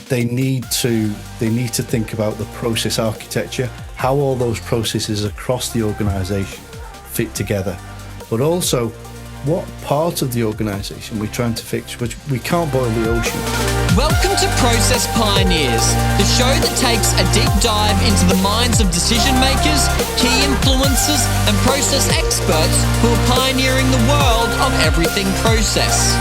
they need to think about the process architecture, how all those processes across the organisation fit together, but also what part of the organisation we're trying to fix, which we can't boil the ocean. Welcome to Process Pioneers, the show that takes a deep dive into the minds of decision makers, key influencers, and process experts who are pioneering the world of everything process.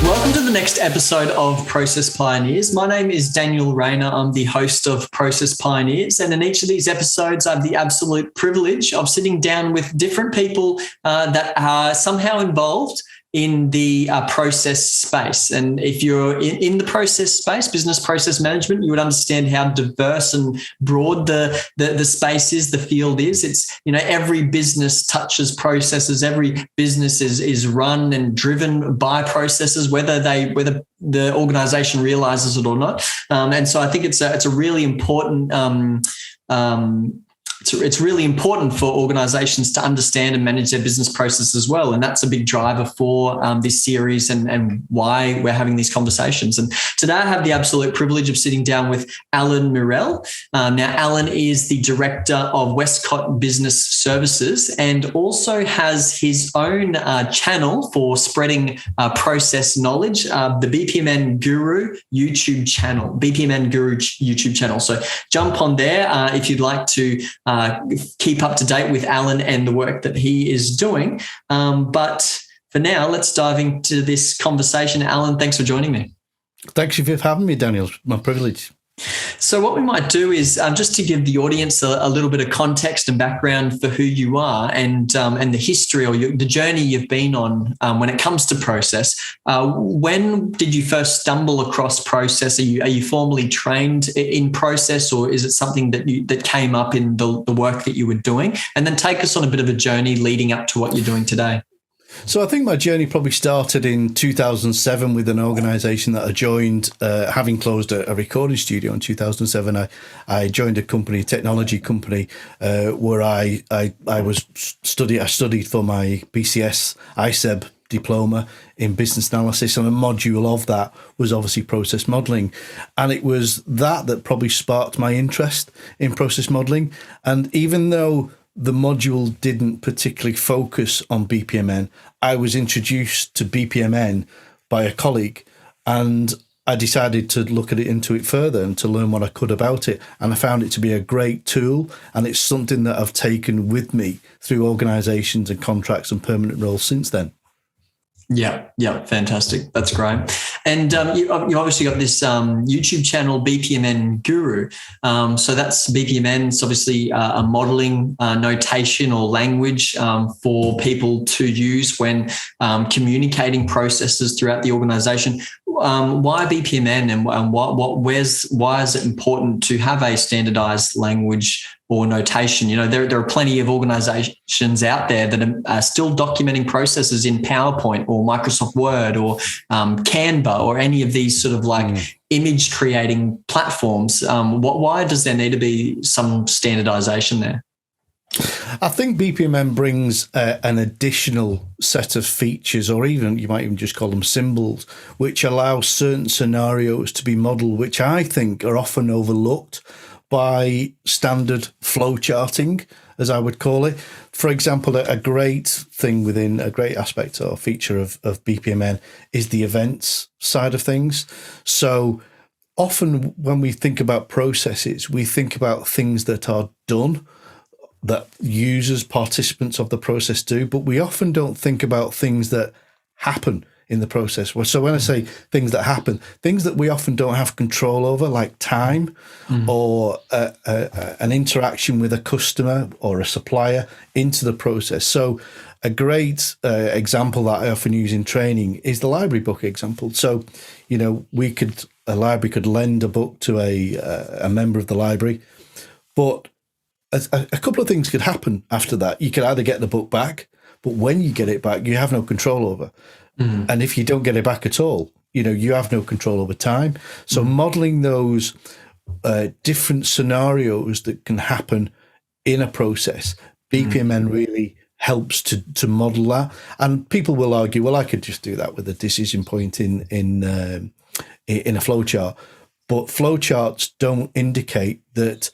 Welcome to the next episode of Process Pioneers. My name is Daniel Rayner. I'm the host of Process Pioneers, and in each of these episodes, I have the absolute privilege of sitting down with different people that are somehow involved in the process space. And if you're in the process space, business process management, you would understand how diverse and broad the space is, the field is. It's, every business touches processes. Every business is run and driven by processes, whether the organization realizes it or not. And so I think it's a really important it's really important for organizations to understand and manage their business process as well. And that's a big driver for this series and why we're having these conversations. And today I have the absolute privilege of sitting down with Allan Murrell. Now, Allan is the director of Westcott Business Services and also has his own channel for spreading process knowledge, the BPMN Guru YouTube channel, BPMN Guru YouTube channel. So jump on there if you'd like to keep up to date with Allan and the work that he is doing. But for now, let's dive into this conversation. Allan, thanks for joining me. Thanks for having me, Daniel. My privilege. So what we might do is just to give the audience a little bit of context and background for who you are and the history or the journey you've been on when it comes to process. When did you first stumble across process? Are you formally trained in process, or is it something that came up in the work that you were doing? And then take us on a bit of a journey leading up to what you're doing today. So I think my journey probably started in 2007 with an organisation that I joined, having closed a recording studio in 2007. I joined a technology company, where I studied for my BCS ISEB diploma in business analysis, and a module of that was obviously process modelling. And it was that probably sparked my interest in process modelling. And even though the module didn't particularly focus on BPMN, I was introduced to BPMN by a colleague, and I decided to look into it further and to learn what I could about it. And I found it to be a great tool, and it's something that I've taken with me through organisations and contracts and permanent roles since then. Yeah, fantastic. That's great. And you obviously got this YouTube channel, BPMN Guru. So that's BPMN. It's obviously a modeling notation or language for people to use when communicating processes throughout the organization. Why BPMN, and why is it important to have a standardized language or notation? There are plenty of organizations out there that are still documenting processes in PowerPoint or Microsoft Word or Canva or any of these sort of image creating platforms. Why does there need to be some standardization there? I think BPMN brings an additional set of features, or even you might even just call them symbols, which allow certain scenarios to be modelled, which I think are often overlooked by standard flow charting, as I would call it. For example, a great aspect or feature of BPMN is the events side of things. So often when we think about processes, we think about things that are done, that users, participants of the process do, but we often don't think about things that happen in the process. So when I say things that happen, things that we often don't have control over, like time or an interaction with a customer or a supplier into the process. So a great example that I often use in training is the library book example. So, a library could lend a book to a member of the library, but a couple of things could happen after that. You could either get the book back, but when you get it back, you have no control over. And if you don't get it back at all, you have no control over time. So modelling those different scenarios that can happen in a process, BPMN really helps to model that. And people will argue, well, I could just do that with a decision point in a flowchart. But flowcharts don't indicate that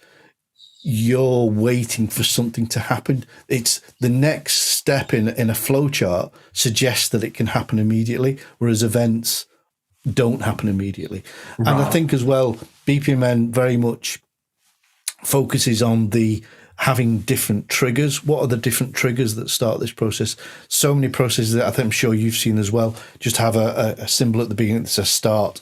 you're waiting for something to happen. It's the next step in a flowchart suggests that it can happen immediately, whereas events don't happen immediately. Right. And I think as well, BPMN very much focuses on the having different triggers. What are the different triggers that start this process? So many processes that I'm sure you've seen as well, just have a symbol at the beginning that says start.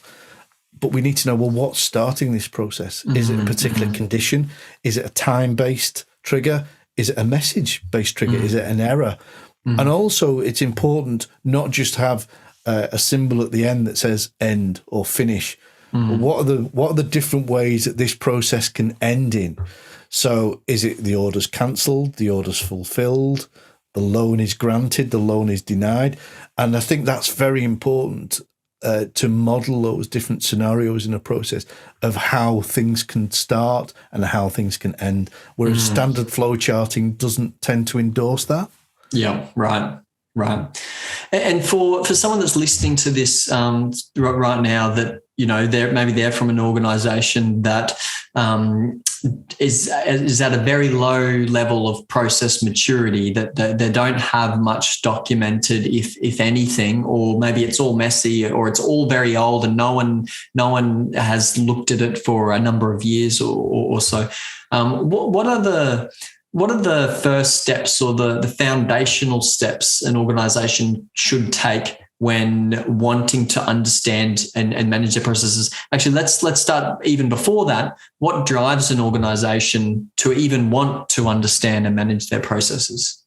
But we need to know, well, what's starting this process? Is it a particular condition? Is it a time-based trigger? Is it a message-based trigger? Is it an error? And also it's important not just to have a symbol at the end that says end or finish. But what are the different ways that this process can end in? So is it the order's cancelled, the order's fulfilled, the loan is granted, the loan is denied? And I think that's very important to model those different scenarios in a process of how things can start and how things can end, whereas standard flow charting doesn't tend to endorse that. Yeah, right. And for someone that's listening to this right now, that they're from an organisation that is at a very low level of process maturity, that they don't have much documented, if anything, or maybe it's all messy, or it's all very old and no one has looked at it for a number of years or so. What are the first steps or the foundational steps an organisation should take when wanting to understand and manage their processes? Actually, let's start even before that. What drives an organisation to even want to understand and manage their processes?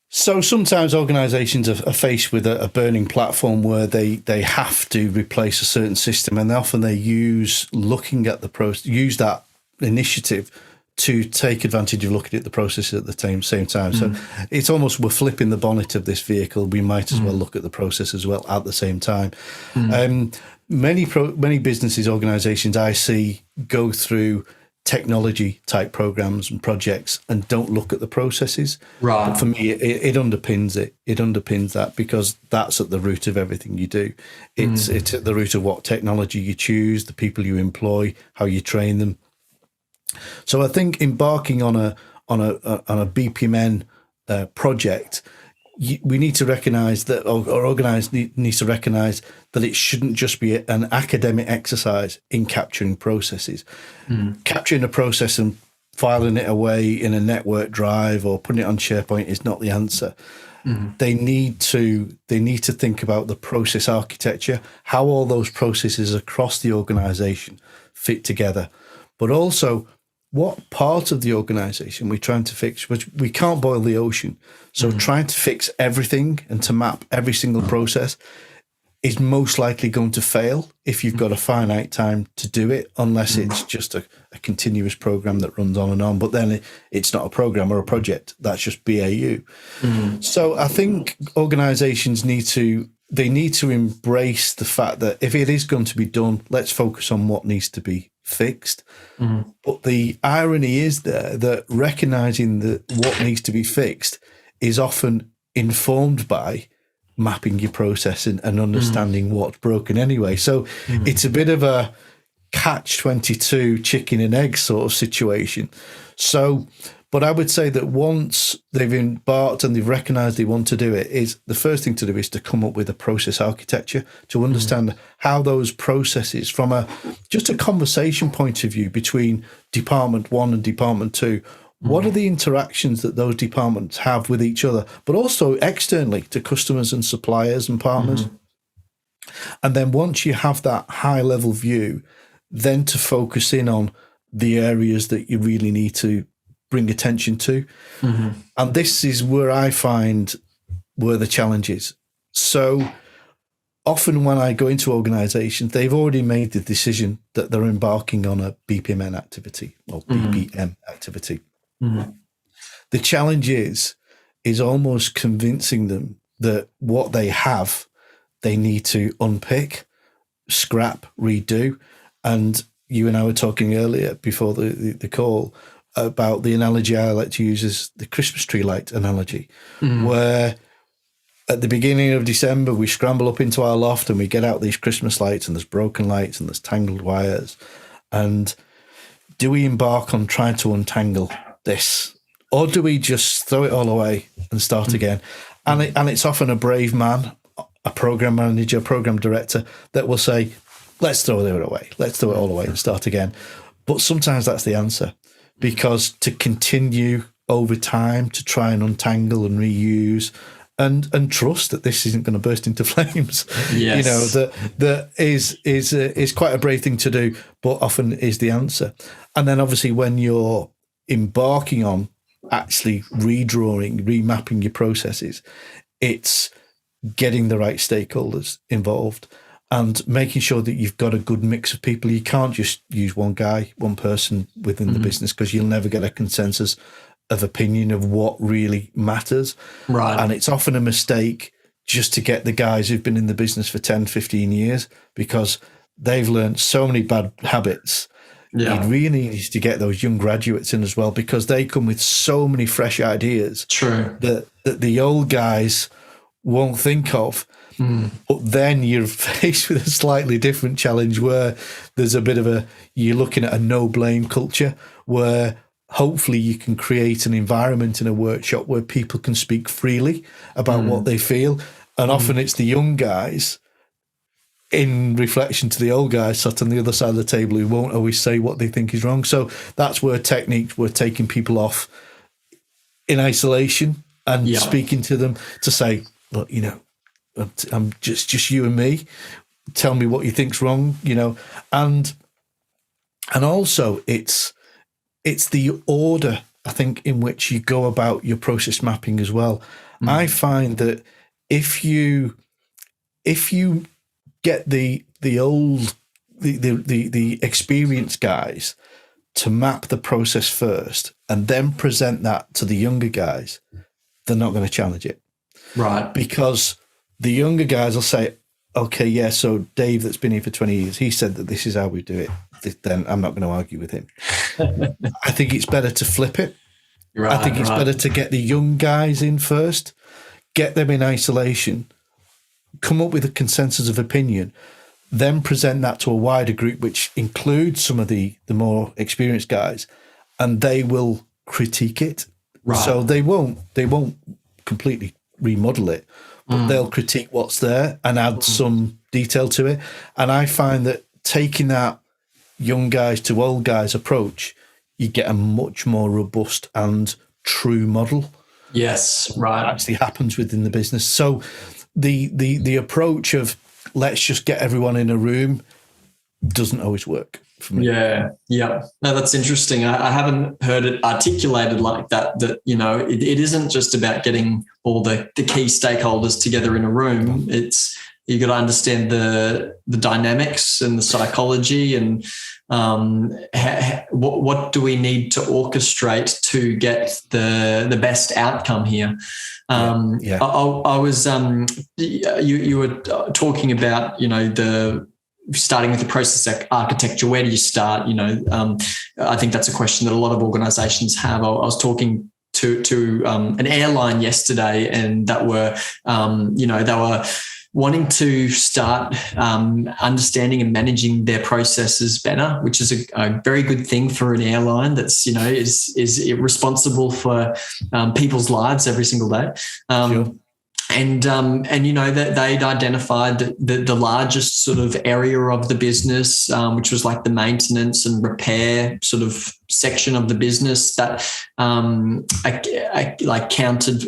So sometimes organisations are faced with a burning platform where they have to replace a certain system, and often they use looking at the process, use that initiative to take advantage of looking at the processes at the same time. So it's almost, we're flipping the bonnet of this vehicle. We might as well look at the process as well at the same time. Many businesses, organisations I see go through technology type programs and projects and don't look at the processes. Right. But for me, it underpins it. It underpins that, because that's at the root of everything you do. It's at the root of what technology you choose, the people you employ, how you train them. So I think embarking on a BPMN project, we need to recognise that, or organised needs to recognise that it shouldn't just be an academic exercise in capturing processes. Capturing a process and filing it away in a network drive or putting it on SharePoint is not the answer. They need to think about the process architecture, how all those processes across the organisation fit together, but also what part of the organisation we're trying to fix. Which we can't boil the ocean, so trying to fix everything and to map every single process is most likely going to fail if you've got a finite time to do it, unless it's just a continuous program that runs on and on. But then it's not a program or a project, that's just BAU. So I think organisations need to embrace the fact that if it is going to be done, let's focus on what needs to be fixed. But the irony is there that recognising that what needs to be fixed is often informed by mapping your process and understanding what's broken anyway. So it's a bit of a catch-22 chicken and egg sort of situation. So, but I would say that once they've embarked and they've recognised they want to do it, is the first thing to do is to come up with a process architecture to understand how those processes, from just a conversation point of view between Department 1 and Department 2, what are the interactions that those departments have with each other, but also externally to customers and suppliers and partners? And then once you have that high level view, then to focus in on the areas that you really need to bring attention to. And this is where I find where the challenge is. So often when I go into organisations, they've already made the decision that they're embarking on a BPMN activity or BPM activity. The challenge is almost convincing them that what they have, they need to unpick, scrap, redo. And you and I were talking earlier before the call about the analogy I like to use is the Christmas tree light analogy, where at the beginning of December, we scramble up into our loft and we get out these Christmas lights, and there's broken lights and there's tangled wires. And do we embark on trying to untangle this, or do we just throw it all away and start again? And it's often a brave man, a program manager, a program director that will say, let's throw it away. Let's throw it all away and start again. But sometimes that's the answer, because to continue over time to try and untangle and reuse and trust that this isn't going to burst into flames, yes. that is quite a brave thing to do, but often is the answer. And then obviously when you're embarking on actually redrawing, remapping your processes, it's getting the right stakeholders involved and making sure that you've got a good mix of people. You can't just use one guy, one person within the business, because you'll never get a consensus of opinion of what really matters. Right. And it's often a mistake just to get the guys who've been in the business for 10, 15 years, because they've learned so many bad habits. Yeah. You really need to get those young graduates in as well, because they come with so many fresh ideas. True. That the old guys won't think of. But then you're faced with a slightly different challenge where there's a bit of you're looking at a no blame culture where hopefully you can create an environment in a workshop where people can speak freely about what they feel. And often it's the young guys in reflection to the old guys sat on the other side of the table who won't always say what they think is wrong. So that's where techniques were taking people off in isolation and speaking to them to say, look, I'm just you and me. Tell me what you think's wrong, and also it's the order, I think, in which you go about your process mapping as well. I find that if you get the experienced guys to map the process first and then present that to the younger guys, they're not going to challenge it. Right. Because the younger guys will say, okay, yeah, so Dave that's been here for 20 years, he said that this is how we do it. Then I'm not going to argue with him. I think it's better to flip it. Right, I think it's better to get the young guys in first, get them in isolation, come up with a consensus of opinion, then present that to a wider group, which includes some of the more experienced guys, and they will critique it. Right. So they won't completely remodel it, but they'll critique what's there and add some detail to it. And I find that taking that young guys to old guys approach, you get a much more robust and true model. Yes, right. That actually happens within the business. So the approach of let's just get everyone in a room doesn't always work for me. Yeah. No, that's interesting. I haven't heard it articulated like that, it isn't just about getting all the key stakeholders together in a room. It's, you got to understand the dynamics and the psychology and what do we need to orchestrate to get the best outcome here. I was you were talking about the starting with the process architecture. Where do you start? I think that's a question that a lot of organizations have. I was talking to an airline yesterday, and that were they were wanting to start understanding and managing their processes better, which is a very good thing for an airline that's is responsible for people's lives every single day. Sure. And that they'd identified the largest sort of area of the business, which was like the maintenance and repair sort of section of the business that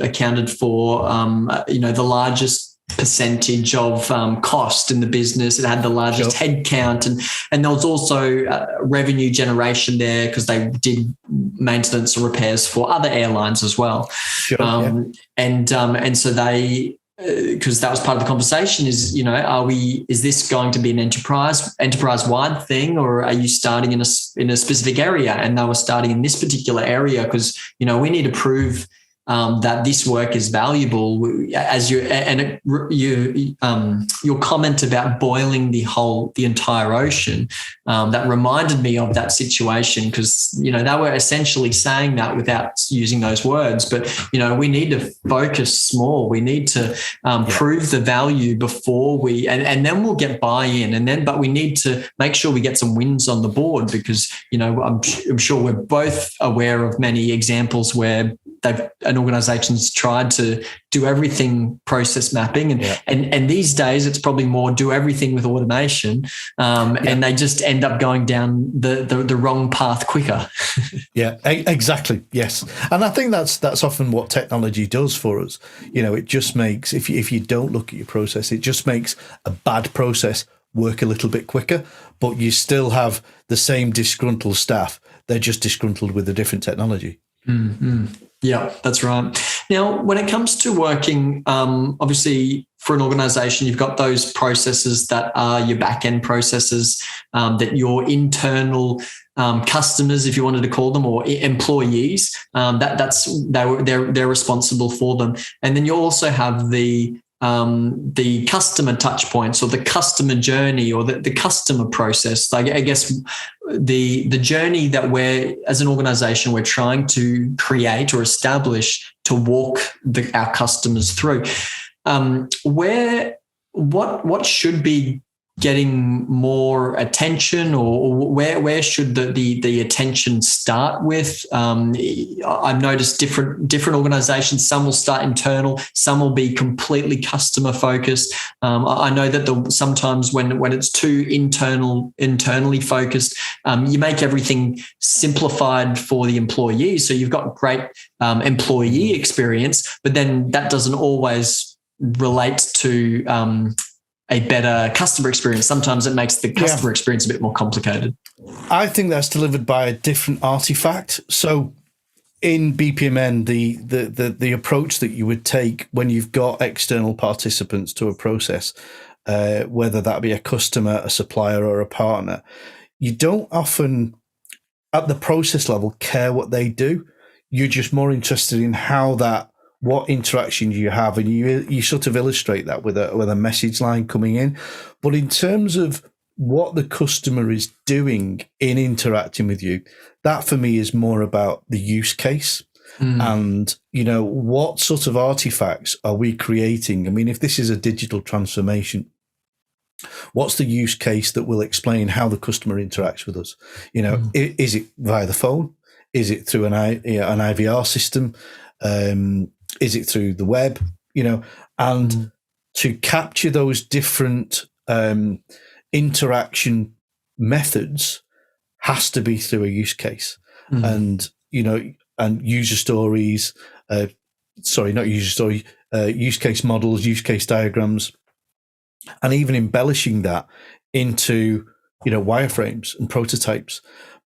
accounted for the largest percentage of cost in the business. It had the largest headcount, and there was also revenue generation there because they did maintenance and repairs for other airlines as well. And so they, because that was part of the conversation, is is this going to be an enterprise-wide thing, or are you starting in a specific area? And they were starting in this particular area because we need to prove that this work is valuable. As your comment about boiling the entire ocean, that reminded me of that situation, because they were essentially saying that without using those words. But we need to focus more. We need to prove the value before we, and then we'll get buy-in, but we need to make sure we get some wins on the board, because I'm sure we're both aware of many examples where an organization's tried to do everything process mapping, and these days it's probably more do everything with automation, and they just end up going down the wrong path quicker. Yeah, exactly. Yes, and I think that's often what technology does for us. It just makes, if you don't look at your process, it just makes a bad process work a little bit quicker, but you still have the same disgruntled staff. They're just disgruntled with a different technology. Mm-hmm. Yeah, that's right. Now, when it comes to working, obviously for an organization, you've got those processes that are your back-end processes, that your internal customers, if you wanted to call them, or employees, they're responsible for them. And then you also have the customer touch points, or the customer journey, or the customer process. Like, I guess the journey that we're, as an organization, we're trying to create or establish to walk our customers through. What should be getting more attention, or where should the attention start with? I've noticed different organizations, some will start internal, some will be completely customer focused. I know that sometimes when it's too internally focused, you make everything simplified for the employee. So you've got great employee experience, but then that doesn't always relate to a better customer experience. Sometimes it makes the customer experience a bit more complicated. I think that's delivered by a different artifact. So in BPMN, the approach that you would take when you've got external participants to a process, whether that be a customer, a supplier, or a partner, you don't often, at the process level, care what they do. You're just more interested in what interactions you have, and you sort of illustrate that with a message line coming in. But in terms of what the customer is doing in interacting with you, that for me is more about the use case. And, what sort of artifacts are we creating? I mean, if this is a digital transformation, what's the use case that will explain how the customer interacts with us? Is it via the phone? Is it through an IVR system? Is it through the web? And to capture those different interaction methods has to be through a use case. And user stories, use case models, use case diagrams, and even embellishing that into wireframes and prototypes.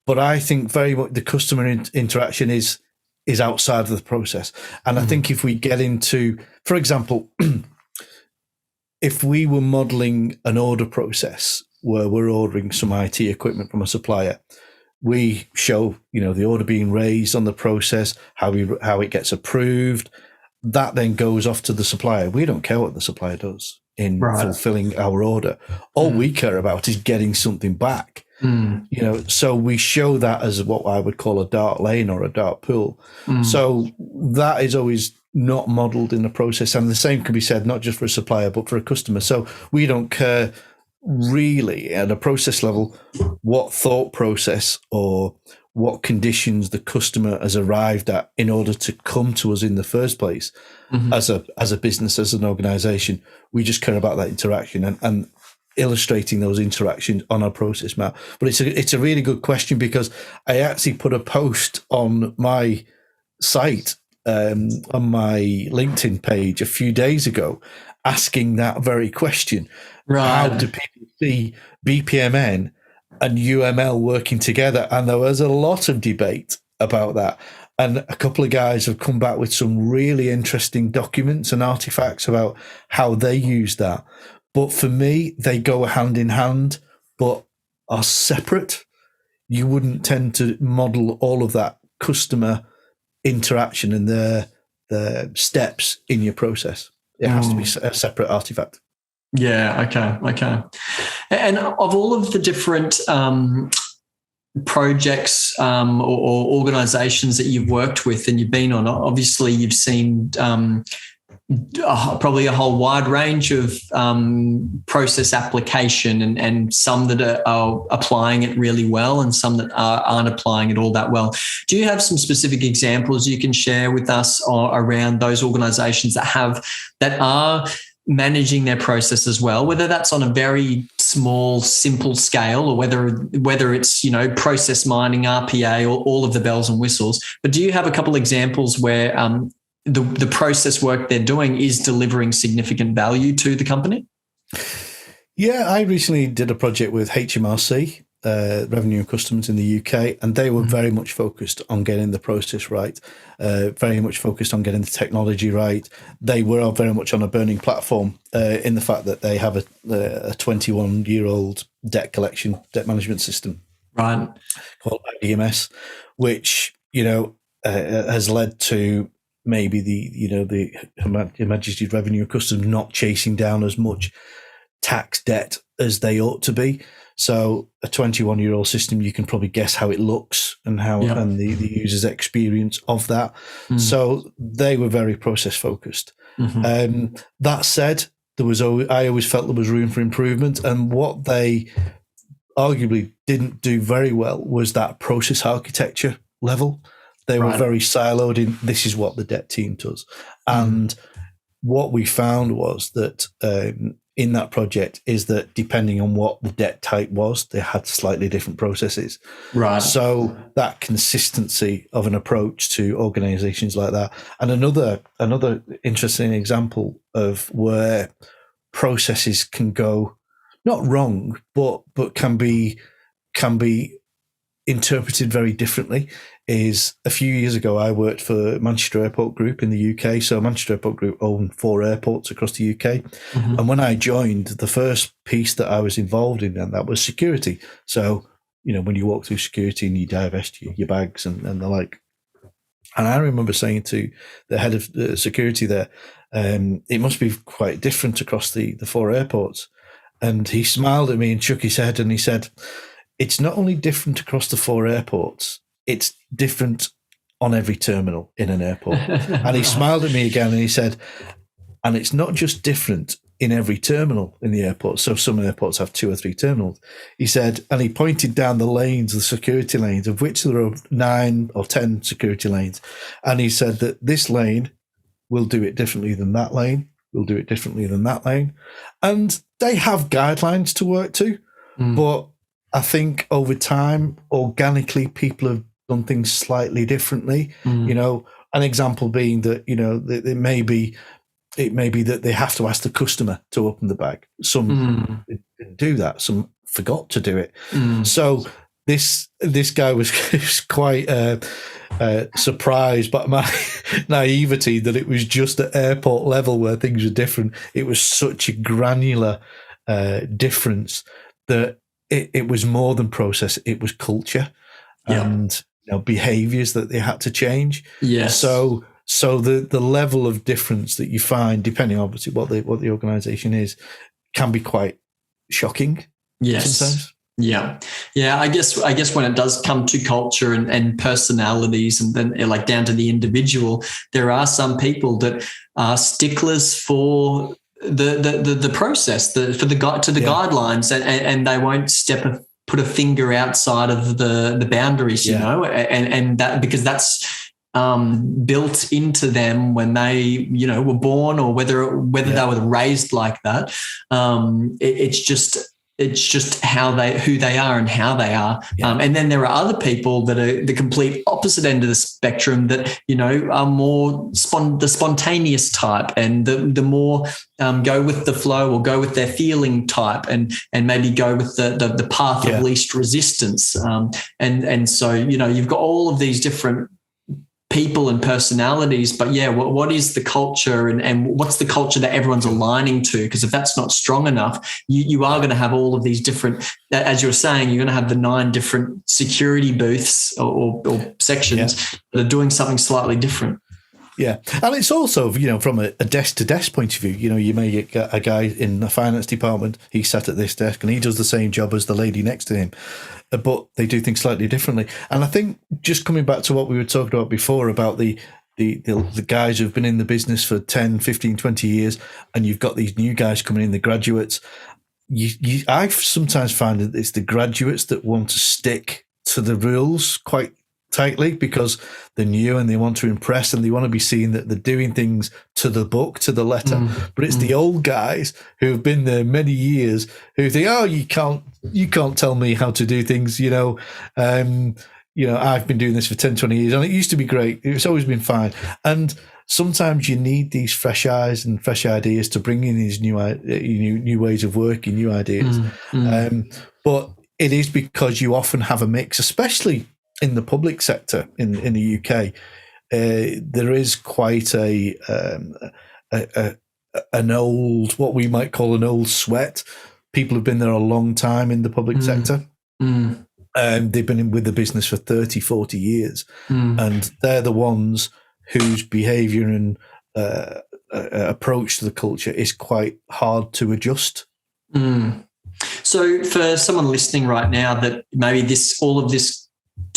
But I think very much the customer interaction is outside of the process. And I think if we get into, for example, if we were modeling an order process where we're ordering some IT equipment from a supplier, we show, the order being raised on the process, how it gets approved. That then goes off to the supplier. We don't care what the supplier does in fulfilling our order. All we care about is getting something back. So we show that as what I would call a dark lane or a dark pool. So that is always not modeled in the process. And the same can be said, not just for a supplier, but for a customer. So we don't care really at a process level what thought process or what conditions the customer has arrived at in order to come to us in the first place. As a business, as an organization, we just care about that interaction and illustrating those interactions on our process map. But it's a really good question, because I actually put a post on my site, on my LinkedIn page a few days ago, asking that very question. How do people see BPMN and UML working together? And there was a lot of debate about that. And a couple of guys have come back with some really interesting documents and artifacts about how they use that. But for me, they go hand in hand, but are separate. You wouldn't tend to model all of that customer interaction and their the steps in your process. It has to be a separate artifact. Yeah. Okay. And of all of the different projects or organizations that you've worked with and you've been on, obviously you've seen probably a whole wide range of process application and some that are applying it really well and some that aren't applying it all that well. Do you have some specific examples you can share with us around those organizations that are managing their process as well, whether that's on a very small, simple scale or whether it's, process mining, RPA, or all of the bells and whistles? But do you have a couple examples where the process work they're doing is delivering significant value to the company? Yeah, I recently did a project with HMRC, Revenue and Customs in the UK, and they were very much focused on getting the process right, very much focused on getting the technology right. They were very much on a burning platform in the fact that they have a 21-year-old debt management system, right, called IDMS, which has led to maybe the Her Majesty's Revenue and Customs not chasing down as much tax debt as they ought to be. So a 21-year-old system, you can probably guess how it looks and and the user's experience of that. So they were very process focused. That said, I always felt there was room for improvement, and what they arguably didn't do very well was that process architecture level. They were very siloed in, this is what the debt team does. And what we found was that in that project is that depending on what the debt type was, they had slightly different processes. Right. So that consistency of an approach to organizations like that. And another interesting example of where processes can go not wrong, but can be interpreted very differently is a few years ago, I worked for Manchester Airport Group in the UK. So Manchester Airport Group owned 4 airports across the UK. And when I joined, the first piece that I was involved in, and that was security. So, when you walk through security and you divest your bags and the like. And I remember saying to the head of security there, it must be quite different across the 4 airports. And he smiled at me and shook his head and he said, it's not only different across the 4 airports, it's different on every terminal in an airport. And he smiled at me again and he said, and it's not just different in every terminal in the airport. So some airports have 2 or 3 terminals. He said, and he pointed down the lanes, the security lanes, of which there are 9 or 10 security lanes. And he said that this lane will do it differently than that lane, will do it differently than that lane. And they have guidelines to work to, but I think over time, organically, people have done things slightly differently. An example being that, it may be that they have to ask the customer to open the bag. Some didn't do that. Some forgot to do it. So this guy was quite surprised by my naivety that it was just at airport level where things were different. It was such a granular difference that it was more than process. It was culture and behaviors that they had to change. Yes. So the level of difference that you find, depending obviously what the organization is, can be quite shocking. Yes. Sometimes. Yeah. I guess when it does come to culture and personalities and then like down to the individual, there are some people that are sticklers for the process, to the guidelines, and they won't put a finger outside of the boundaries, and that because that's built into them when they were born, or whether they were raised like that. It's just who they are and how they are. And then there are other people that are the complete opposite end of the spectrum that, are more the spontaneous type and the more go with the flow or go with their feeling type and maybe go with the path of least resistance. And so, you've got all of these different people and personalities, but what is the culture and what's the culture that everyone's aligning to? Because if that's not strong enough, you are going to have all of these different, as you were saying, you're going to have the 9 different security booths or sections that are doing something slightly different. Yeah, and it's also, from a desk-to-desk point of view, you may get a guy in the finance department, he's sat at this desk and he does the same job as the lady next to him, but they do things slightly differently. And I think just coming back to what we were talking about before about the guys who've been in the business for 10, 15, 20 years, and you've got these new guys coming in, the graduates, I sometimes find that it's the graduates that want to stick to the rules quite tightly because they're new and they want to impress and they want to be seen that they're doing things to the book, to the letter. But it's the old guys who have been there many years who think, oh, you can't tell me how to do things. I've been doing this for 10, 20 years and it used to be great. It's always been fine. And sometimes you need these fresh eyes and fresh ideas to bring in these new ways of working, new ideas. But it is because you often have a mix, especially in the public sector in the UK. There is quite an old, what we might call an old sweat. People have been there a long time in the public sector. They've been with the business for 30, 40 years. And they're the ones whose behaviour and approach to the culture is quite hard to adjust. So for someone listening right now that maybe all of this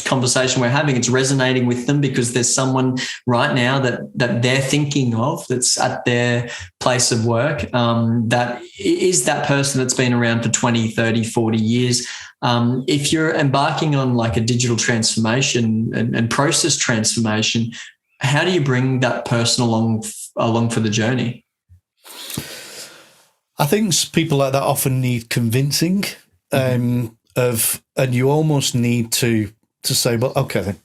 conversation we're having, it's resonating with them because there's someone right now that they're thinking of that's at their place of work, that is that person that's been around for 20, 30, 40 years. If you're embarking on like a digital transformation and process transformation, how do you bring that person along for the journey? I think people like that often need convincing and you almost need to say, well, okay, then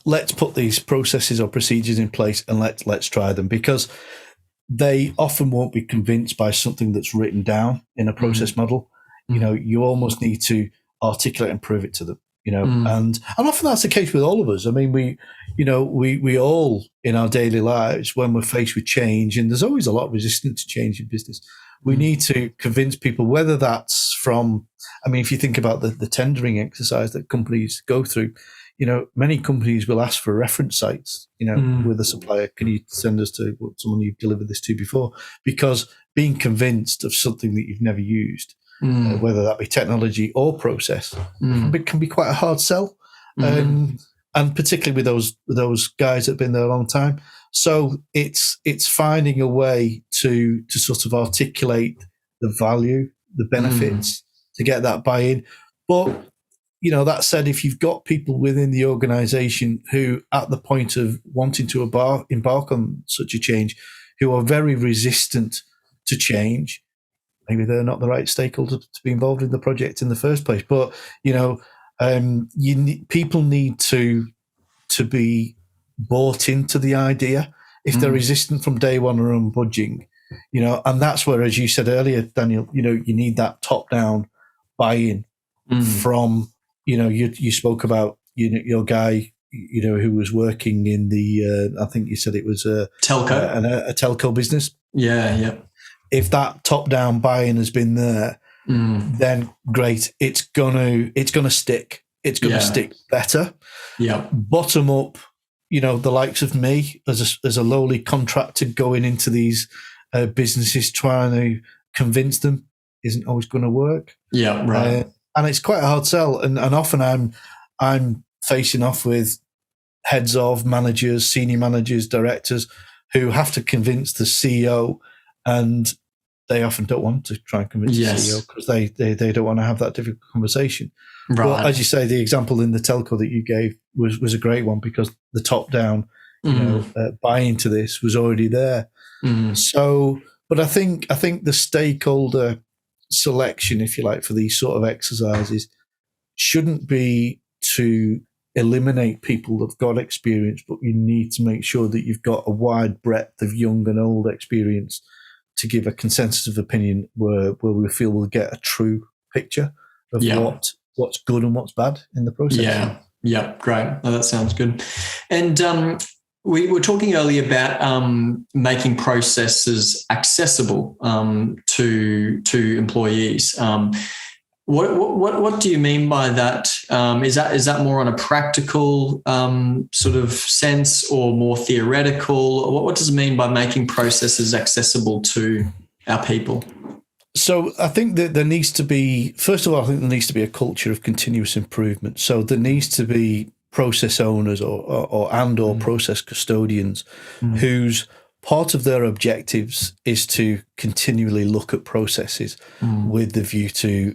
let's put these processes or procedures in place and let's try them, because they often won't be convinced by something that's written down in a process model. You almost need to articulate and prove it to them. And often that's the case with all of us. I mean, we all in our daily lives, when we're faced with change, and there's always a lot of resistance to change in business, we need to convince people, whether that's from, if you think about the tendering exercise that companies go through, many companies will ask for reference sites, with a supplier. Can you send us to someone you've delivered this to before? Because being convinced of something that you've never used, whether that be technology or process, can be quite a hard sell. And particularly with those guys that have been there a long time. So it's finding a way to sort of articulate the value, the benefits, to get that buy-in. But, that said, if you've got people within the organisation who, at the point of wanting to embark on such a change, who are very resistant to change, maybe they're not the right stakeholder to be involved in the project in the first place. But, people need to be bought into the idea. If they're resistant from day one or unbudging, and that's where, as you said earlier, Daniel, you need that top-down buy-in from, you spoke about, your guy, who was working in the, I think you said it was a telco business. Yeah. If that top-down buy-in has been there, then great. It's gonna stick. It's gonna stick better. Yeah. Bottom up, the likes of me as a lowly contractor going into these businesses, trying to convince them isn't always going to work. Yeah, right. And it's quite a hard sell. And often I'm facing off with heads of managers, senior managers, directors who have to convince the CEO, and they often don't want to try and convince the CEO because they don't want to have that difficult conversation. Right. Well, as you say, the example in the telco that you gave was a great one, because the top down, buy into this was already there. So, but I think the stakeholder selection, if you like, for these sort of exercises shouldn't be to eliminate people that've got experience, but you need to make sure that you've got a wide breadth of young and old experience to give a consensus of opinion where we feel we'll get a true picture of what's good and what's bad in the process. Yeah, great. Oh, that sounds good. And we were talking earlier about making processes accessible to employees. What do you mean by that? Is that more on a practical sort of sense, or more theoretical? What does it mean by making processes accessible to our people? So I think that there needs to be, first of all, I think there needs to be a culture of continuous improvement. So there needs to be process owners or process custodians whose part of their objectives is to continually look at processes with the view to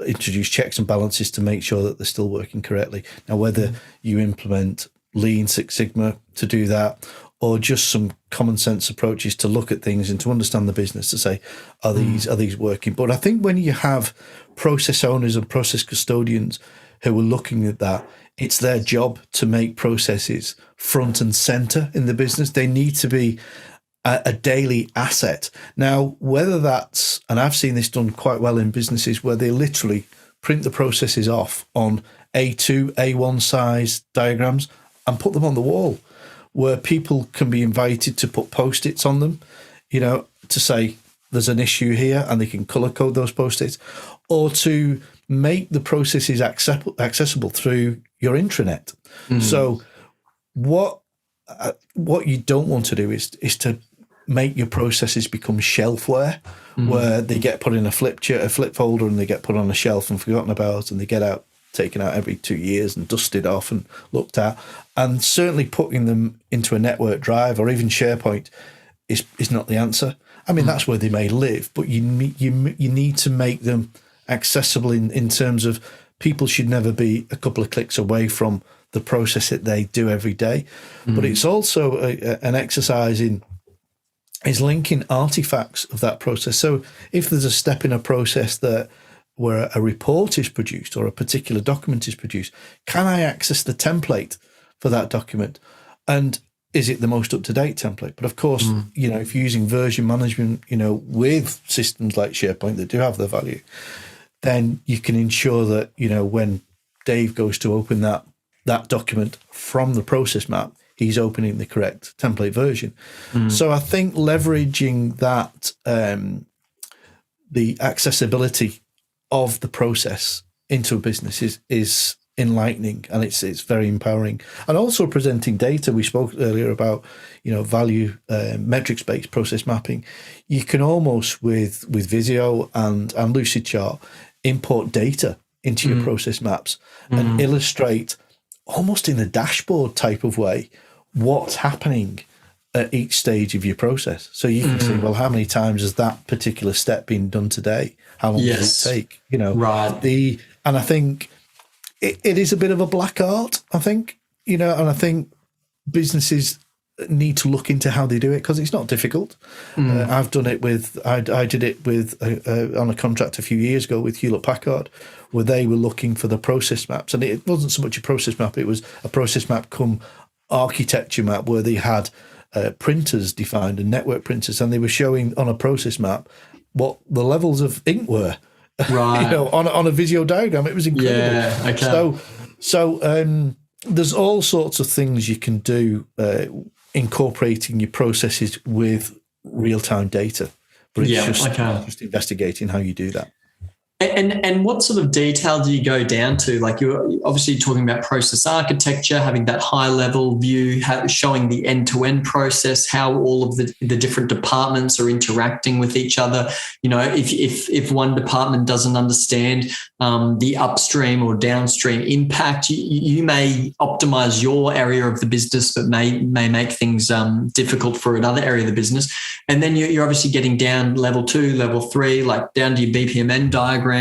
introduce checks and balances to make sure that they're still working correctly. Now, whether you implement Lean Six Sigma to do that, or just some common sense approaches to look at things and to understand the business, to say, are these working? But I think when you have process owners and process custodians who are looking at that, it's their job to make processes front and center in the business. They need to be a daily asset. Now, whether that's, and I've seen this done quite well in businesses where they literally print the processes off on A2, A1 size diagrams and put them on the wall, where people can be invited to put Post-its on them, to say there's an issue here, and they can color code those Post-its, or to make the processes accessible through your intranet. So what you don't want to do is to make your processes become shelfware, where they get put in a flip folder, and they get put on a shelf and forgotten about, and they get taken out every 2 years and dusted off and looked at. And certainly putting them into a network drive or even SharePoint is not the answer. I mean, that's where they may live, but you need to make them accessible in terms of people should never be a couple of clicks away from the process that they do every day. But it's also an exercise is linking artifacts of that process. So if there's a step in a process where a report is produced or a particular document is produced, can I access the template for that document? And is it the most up-to-date template? But of course, if you're using version management, with systems like SharePoint that do have their value, then you can ensure that, when Dave goes to open that document from the process map, he's opening the correct template version. So I think leveraging that, the accessibility of the process into a business is enlightening, and it's very empowering. And also presenting data. We spoke earlier about value metrics-based process mapping. You can almost with Visio and Lucidchart import data into your process maps and illustrate almost in a dashboard type of way what's happening at each stage of your process. So you can see, well, how many times has that particular step been done today? How long does it take? Right. And I think it is a bit of a black art, I think, and I think businesses need to look into how they do it, because it's not difficult. I've done it I did it with on a contract a few years ago with Hewlett-Packard, where they were looking for the process maps. And it wasn't so much a process map, it was a process map come architecture map, where they had printers defined and network printers, and they were showing on a process map what the levels of ink were, right? on a Visio diagram. It was incredible. Yeah, okay. So there's all sorts of things you can do incorporating your processes with real-time data, but it's just investigating how you do that. And what sort of detail do you go down to? Like, you're obviously talking about process architecture, having that high-level view, showing the end-to-end process, how all of the different departments are interacting with each other. If one department doesn't understand the upstream or downstream impact, you may optimize your area of the business, but may make things difficult for another area of the business. And then you're obviously getting down level 2, level 3, like down to your BPMN diagrams.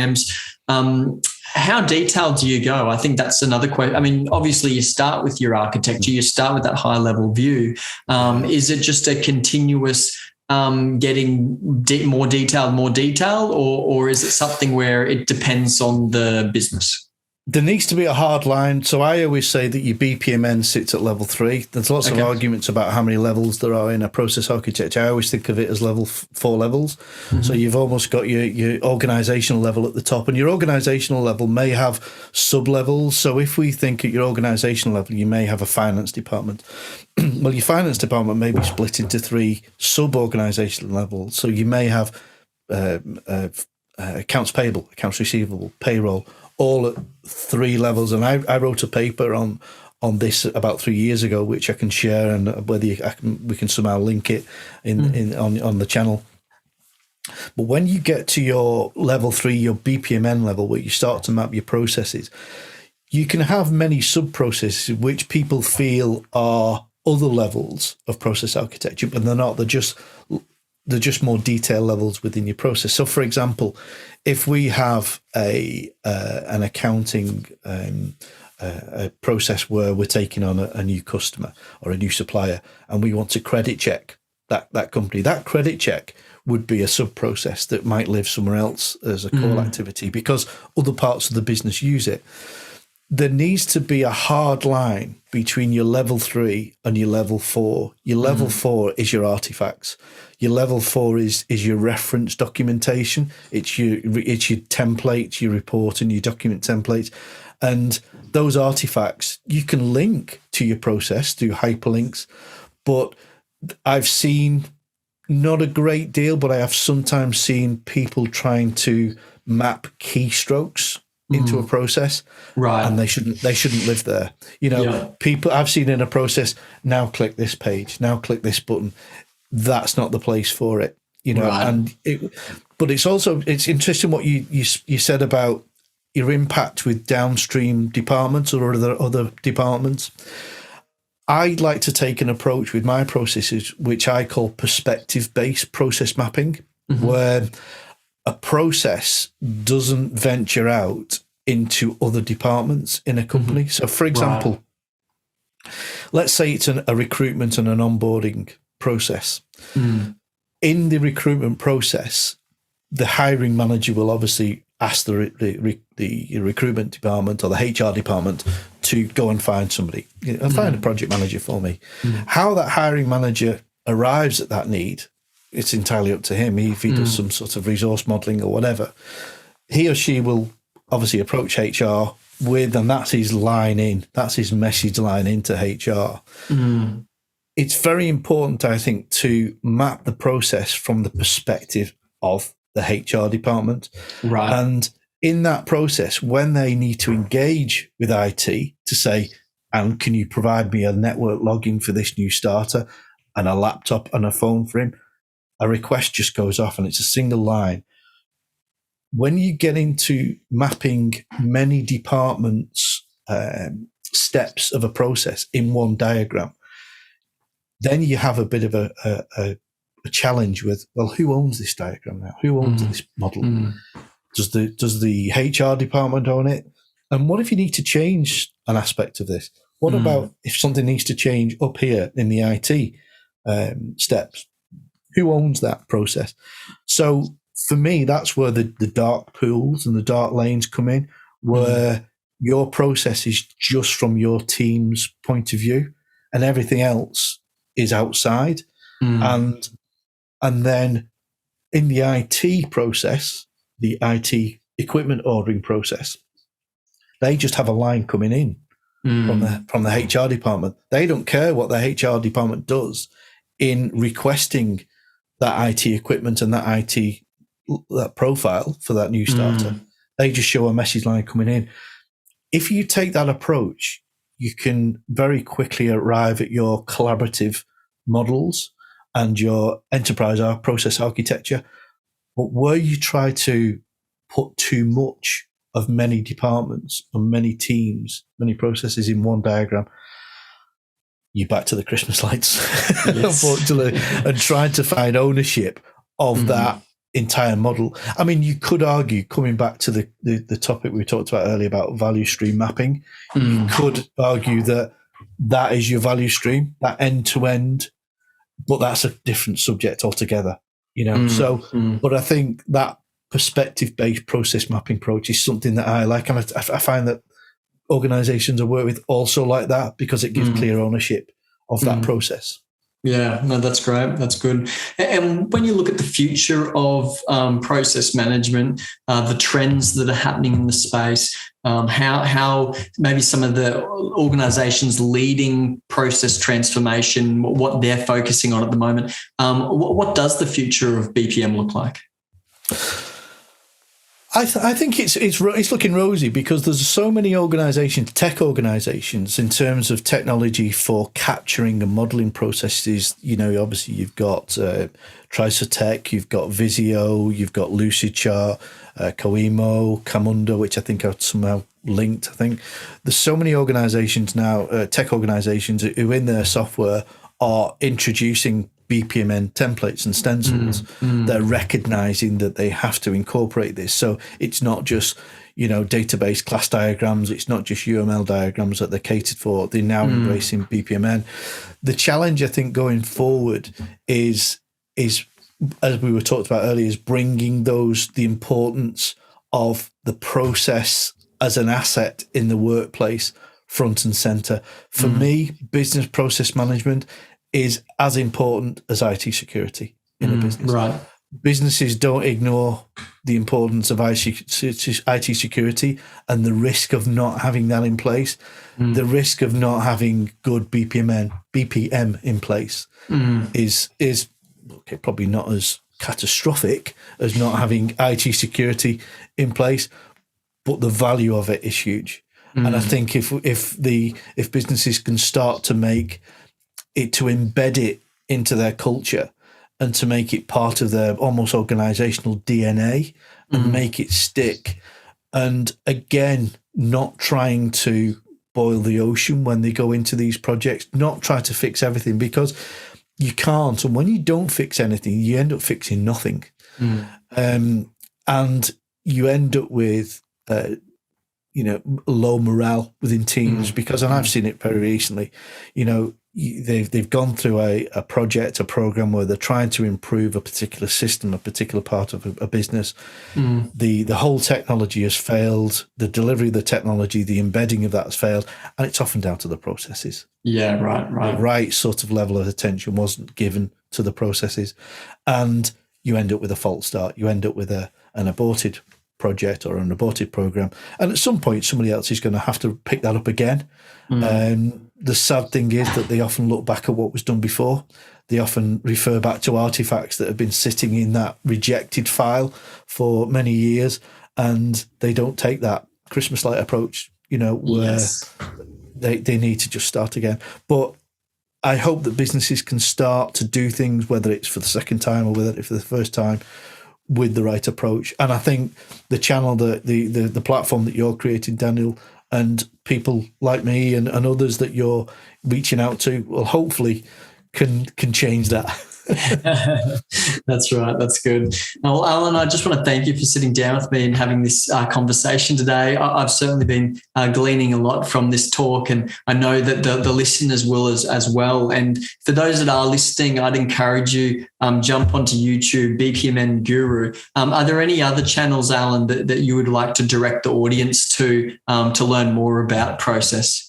How detailed do you go? I think that's another question. I mean, obviously you start with your architecture, you start with that high level view. Is it just a continuous getting more detailed, or is it something where it depends on the business? There needs to be a hard line. So I always say that your BPMN sits at level 3. There's lots of arguments about how many levels there are in a process architecture. I always think of it as level 4 levels. So you've almost got your organizational level at the top, and your organizational level may have sub-levels. So if we think at your organizational level, you may have a finance department. Well, your finance department may be split into 3 sub-organizational levels. So you may have accounts payable, accounts receivable, payroll, all at 3 levels. And I wrote a paper on this about 3 years ago, which I can share, and whether we can somehow link it on the channel. But when you get to your level 3, your BPMN level, where you start to map your processes, you can have many sub-processes which people feel are other levels of process architecture, but they're not. They're just more detailed levels within your process. So, for example, if we have an accounting a process where we're taking on a new customer or a new supplier, and we want to credit check that company, that credit check would be a sub-process that might live somewhere else as a core activity because other parts of the business use it. There needs to be a hard line between your level 3 and your level 4. Your level 4 is your artifacts. Your level 4 is your reference documentation. It's your templates, your report and your document templates. And those artifacts, you can link to your process through hyperlinks. But I've seen, not a great deal, but I have sometimes seen people trying to map keystrokes into a process, right? And they shouldn't live there. People I've seen in a process, now click this page, now click this button. That's not the place for it, Right. But it's interesting what you said about your impact with downstream departments or other departments. I'd like to take an approach with my processes, which I call perspective-based process mapping, where a process doesn't venture out into other departments in a company. So, for example, let's say it's a recruitment and an onboarding process. In the recruitment process, the hiring manager will obviously ask the recruitment department or the HR department to go and find somebody and find a project manager for me. How that hiring manager arrives at that need, it's entirely up to him. If he does some sort of resource modelling or whatever, he or she will obviously approach HR and that's his line in, that's his message line into HR. It's very important, I think, to map the process from the perspective of the HR department. Right. And in that process, when they need to engage with IT to say, and can you provide me a network login for this new starter and a laptop and a phone for him? A request just goes off and it's a single line. When you get into mapping many departments' steps of a process in one diagram, then you have a bit of a challenge with, well, who owns this diagram now? Who owns this model? Does the HR department own it? And what if you need to change an aspect of this? What about if something needs to change up here in the IT steps? Who owns that process? So for me, that's where the dark pools and the dark lanes come in, where your process is just from your team's point of view and everything else is outside. And then in the IT process, the IT equipment ordering process, they just have a line coming in from the HR department. They don't care what the HR department does in requesting that IT equipment and that profile for that new starter. They just show a message line coming in. If you take that approach, you can very quickly arrive at your collaborative models and your enterprise process architecture. But where you try to put too much of many departments and many teams, many processes in one diagram, you're back to the Christmas lights, unfortunately, and trying to find ownership of that entire model. I mean, you could argue, coming back to the topic we talked about earlier about value stream mapping, you could argue that is your value stream, that end to end, but that's a different subject altogether, but I think that perspective-based process mapping approach is something that I like. And I find that organizations I work with also like that because it gives clear ownership of that process. Yeah, no, that's great. That's good. And when you look at the future of process management, the trends that are happening in the space, how maybe some of the organizations leading process transformation, what they're focusing on at the moment, what does the future of BPM look like? I think it's looking rosy because there's so many organisations, tech organisations, in terms of technology for capturing and modelling processes. Obviously you've got Trisotech, you've got Visio, you've got Lucidchart, Coimo, Camunda, which I think are somehow linked. I think there's so many organisations now, tech organisations, who in their software are introducing BPMN templates and stencils. They're recognizing that they have to incorporate this. So it's not just, database class diagrams. It's not just UML diagrams that they're catered for. They're now embracing BPMN. The challenge, I think, going forward is as we were talked about earlier, is bringing the importance of the process as an asset in the workplace front and center. For me, business process management is as important as IT security in a business. Right. Businesses don't ignore the importance of IT security and the risk of not having that in place, the risk of not having good BPM in place is probably not as catastrophic as not having IT security in place, but the value of it is huge. And I think if businesses can start to make it, to embed it into their culture and to make it part of their almost organizational DNA and make it stick. And again, not trying to boil the ocean when they go into these projects, not try to fix everything, because you can't. And when you don't fix anything, you end up fixing nothing. And you end up with, low morale within teams because, and I've seen it very recently, they've gone through a project, a program where they're trying to improve a particular system, a particular part of a business. The whole technology has failed. The delivery of the technology, the embedding of that has failed, and it's often down to the processes. Yeah, right. The right sort of level of attention wasn't given to the processes, and you end up with a false start. You end up with an aborted project or an aborted program, and at some point somebody else is going to have to pick that up again. The sad thing is that they often look back at what was done before. They often refer back to artifacts that have been sitting in that rejected file for many years, and they don't take that Christmas light approach, where they need to just start again. But I hope that businesses can start to do things, whether it's for the second time or whether it's for the first time, with the right approach. And I think the channel, the platform that you're creating, Daniel, and people like me and others that you're reaching out to, will hopefully can change that. That's right. That's good. Well, Allan, I just want to thank you for sitting down with me and having this conversation today. I've certainly been gleaning a lot from this talk, and I know that the listeners will as well. And for those that are listening, I'd encourage you, jump onto YouTube, BPMN Guru. Are there any other channels, Allan, that you would like to direct the audience to learn more about process?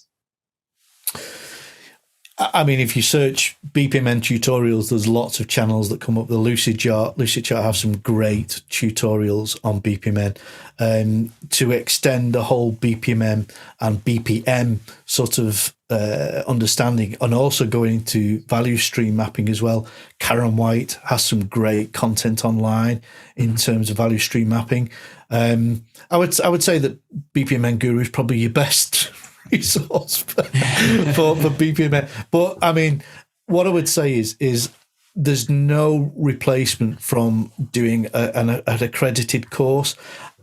I mean, if you search BPMN tutorials, there's lots of channels that come up. The Lucidchart have some great tutorials on BPMN. To extend the whole BPMN and BPM sort of understanding, and also going into value stream mapping as well. Karen White has some great content online in terms of value stream mapping. I would say that BPMN Guru is probably your best resource for BPMN. But I mean, what I would say is there's no replacement from doing an accredited course.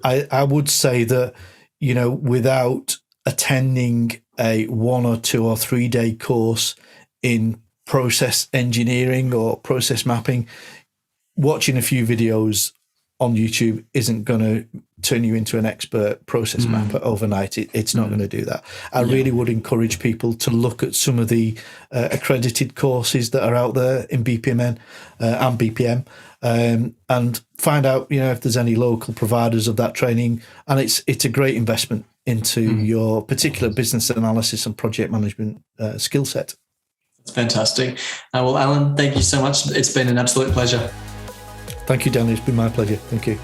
I would say that, without attending a 1 or 2 or 3 day course in process engineering or process mapping, watching a few videos on YouTube isn't going to turn you into an expert process mapper overnight. It's not going to do that. I really would encourage people to look at some of the accredited courses that are out there in BPMN and BPM, and find out, if there's any local providers of that training. And it's a great investment into your particular business analysis and project management skill set. That's fantastic. Well, Allan, thank you so much. It's been an absolute pleasure. Thank you, Danny. It's been my pleasure. Thank you.